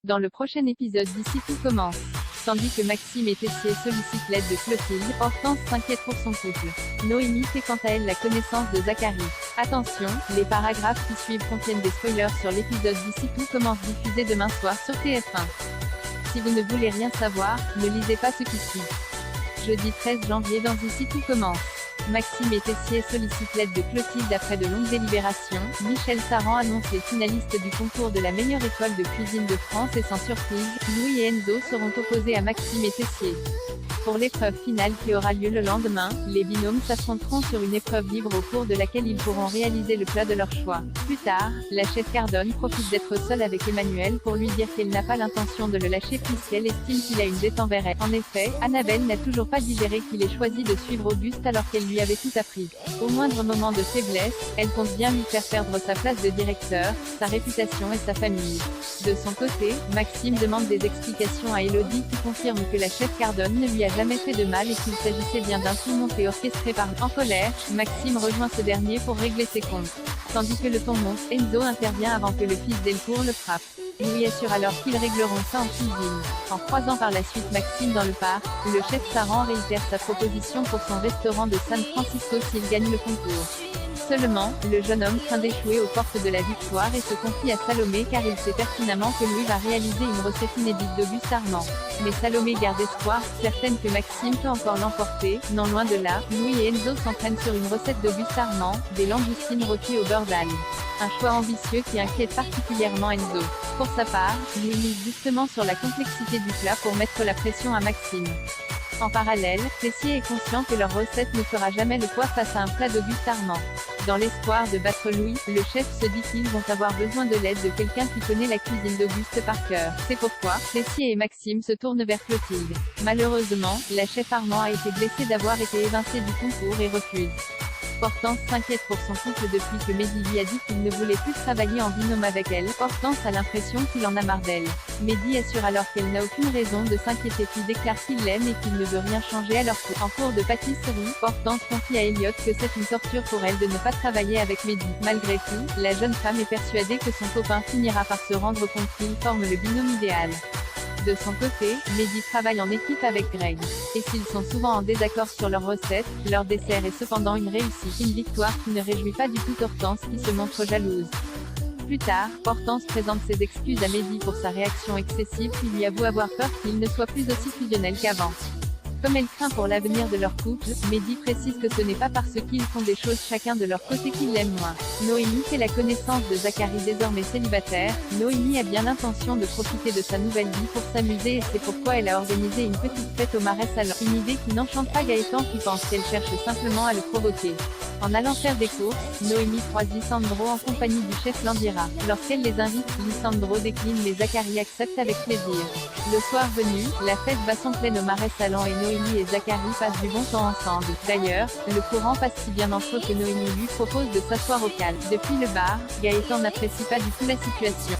Dans le prochain épisode d'ici tout commence. Tandis que Maxime et Tessier sollicitent l'aide de Clotilde, Hortense s'inquiète pour son couple. Noémie fait quant à elle la connaissance de Zacharie. Attention, les paragraphes qui suivent contiennent des spoilers sur l'épisode d'ici tout commence diffusé demain soir sur TF1. Si vous ne voulez rien savoir, ne lisez pas ce qui suit. Jeudi 13 janvier dans Ici tout commence. Maxime et Tessier sollicitent l'aide de Clotilde après de longues délibérations. Michel Saran annonce les finalistes du concours de la meilleure école de cuisine de France et sans surprise, Louis et Enzo seront opposés à Maxime et Tessier. Pour l'épreuve finale qui aura lieu le lendemain, les binômes s'affronteront sur une épreuve libre au cours de laquelle ils pourront réaliser le plat de leur choix. Plus tard, la chef Cardone profite d'être seule avec Emmanuel pour lui dire qu'elle n'a pas l'intention de le lâcher puisqu'elle estime qu'il a une dette envers elle. En effet, Annabelle n'a toujours pas digéré qu'il ait choisi de suivre Auguste alors qu'elle lui avait tout appris. Au moindre moment de faiblesse, elle compte bien lui faire perdre sa place de directeur, sa réputation et sa famille. De son côté, Maxime demande des explications à Élodie qui confirme que la chef Cardone ne lui a jamais fait de mal et qu'il s'agissait bien d'un tout monté orchestré par. En colère, Maxime rejoint ce dernier pour régler ses comptes. Tandis que le ton monte, Enzo intervient avant que le fils Delcourt le frappe. Louis assure alors qu'ils régleront ça en cuisine. En croisant par la suite Maxime dans le parc, le chef Saran réitère sa proposition pour son restaurant de San Francisco s'il gagne le concours. Seulement, le jeune homme craint d'échouer aux portes de la victoire et se confie à Salomé car il sait pertinemment que Louis va réaliser une recette inédite d'Auguste Armand. Mais Salomé garde espoir, certaine que Maxime peut encore l'emporter. Non loin de là, Louis et Enzo s'entraînent sur une recette d'Auguste Armand, des langoustines rôties au beurre d'algue. Un choix ambitieux qui inquiète particulièrement Enzo. Pour sa part, Louis mise justement sur la complexité du plat pour mettre la pression à Maxime. En parallèle, Tessier est conscient que leur recette ne fera jamais le poids face à un plat d'Auguste Armand. Dans l'espoir de battre Louis, le chef se dit qu'ils vont avoir besoin de l'aide de quelqu'un qui connaît la cuisine d'Auguste par cœur. C'est pourquoi, Tessier et Maxime se tournent vers Clotilde. Malheureusement, la chef Armand a été blessée d'avoir été évincée du concours et refuse. Hortense s'inquiète pour son couple depuis que Mehdi lui a dit qu'il ne voulait plus travailler en binôme avec elle. Hortense a l'impression qu'il en a marre d'elle. Mehdi assure alors qu'elle n'a aucune raison de s'inquiéter puis déclare qu'il l'aime et qu'il ne veut rien changer à leur coup. En cours de pâtisserie, Hortense confie à Elliot que c'est une torture pour elle de ne pas travailler avec Mehdi. Malgré tout, la jeune femme est persuadée que son copain finira par se rendre compte qu'ils forment le binôme idéal. De son côté, Mehdi travaille en équipe avec Greg. Et s'ils sont souvent en désaccord sur leurs recettes, leur dessert est cependant une réussite. Une victoire qui ne réjouit pas du tout Hortense qui se montre jalouse. Plus tard, Hortense présente ses excuses à Mehdi pour sa réaction excessive puis lui avoue avoir peur qu'il ne soit plus aussi fusionnel qu'avant. Comme elle craint pour l'avenir de leur couple, Mehdi précise que ce n'est pas parce qu'ils font des choses chacun de leur côté qu'ils l'aiment moins. Noémie fait la connaissance de Zacharie désormais célibataire. Noémie a bien l'intention de profiter de sa nouvelle vie pour s'amuser et c'est pourquoi elle a organisé une petite fête au Marais Salon. Une idée qui n'enchante pas Gaëtan qui pense qu'elle cherche simplement à le provoquer. En allant faire des courses, Noémie croise Lisandro en compagnie du chef Landira. Lorsqu'elle les invite, Lisandro décline mais Zacharie accepte avec plaisir. Le soir venu, la fête bat son plein au Marais Salon et Noémie et Zacharie passent du bon temps ensemble. D'ailleurs, le courant passe si bien entre eux que Noémie lui propose de s'asseoir au calme. Depuis le bar, Gaëtan n'apprécie pas du tout la situation.